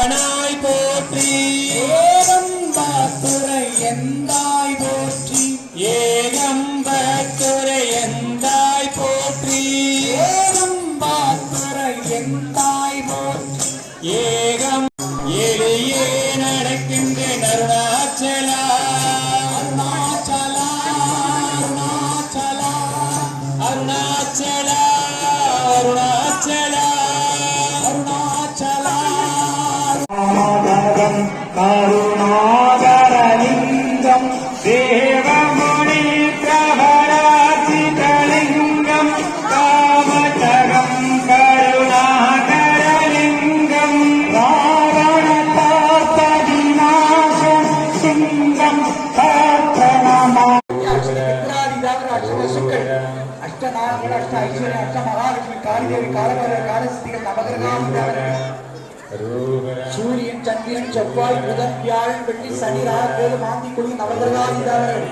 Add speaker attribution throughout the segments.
Speaker 1: ஆனாய் போற்றி
Speaker 2: ஏகம்பத்துரை எந்தாய் போற்றி
Speaker 1: ஏகம்பத்துரை எந்தாய் போற்றி
Speaker 2: ஏகம்பத்துரை எந்தாய் போற்றி
Speaker 1: ஏகம் எளியே நடக்கின்ற அருணாச்சலா
Speaker 2: அருணாச்சலா அருணாச்சலா
Speaker 1: அருணாச்சலா அருணாச்சலா
Speaker 2: அருணாச்சலா
Speaker 1: கருணாகரலிங்கம் தேவமுனி பிரபராசிதலிங்கம் காமதகம் கருணாகரலிங்கம் ராவணதாபவிநாசம் சிங்கம் பிரார்த்தனமா
Speaker 2: அஷ்டநாகங்கள் அஷ்ட ஐஸ்வர்ய அஷ்ட மகாலட்சுமி காளிதேவி காலபைரவர் காலசித்திகள் நவகிரகம் சூரியன் சந்திரன் செவ்வாய் புதன் வியாழன் வெள்ளி சனி ராகு கேது மாந்தி குழி நவகிரகாதிதேவர்கள்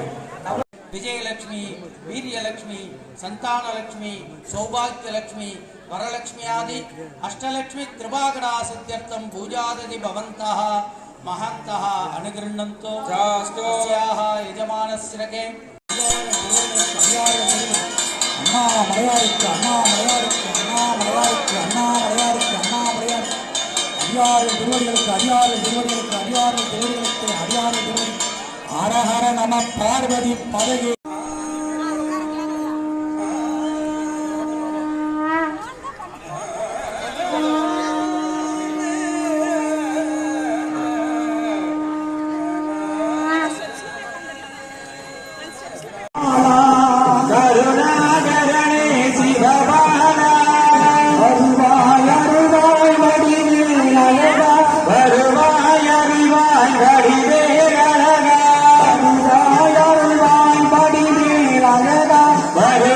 Speaker 3: விஜயலட்சுமி வீரியலட்சுமி சந்தானலட்சுமி சௌபாகியலட்சுமி வரலட்சுமி ஆதி அஷ்டலட்சுமி கிருபாகடா சித்தியர்த்தம் பூஜாததி பவந்தः மஹந்தः அனுகிருண்ணந்தோ தஸ்யாः யஜமானஸ்ய
Speaker 2: அண்ணா மலையாருக்கு அண்ணா மலையாருக்கு அண்ணா மலையாருக்கு அண்ணா மலையாருக்கு அண்ணா மலையாருக்கு அடியாறு திருவடிகளுக்கு அடியாறு திருவடிகளுக்கு அடியாறு திருவடிகளுக்கு அடியாறு திருவடி ஹரஹர நம பார்வதி பதவி
Speaker 1: கருணாகரணே சிவபாலா
Speaker 2: அருவாய் அருவாய் வடிவேல் அழகா
Speaker 1: வருவாய் அறிவாய் வடிவேல் அழகா
Speaker 2: அருவாய் அருவாய் வடிவேல் அழகா
Speaker 1: வருவாய்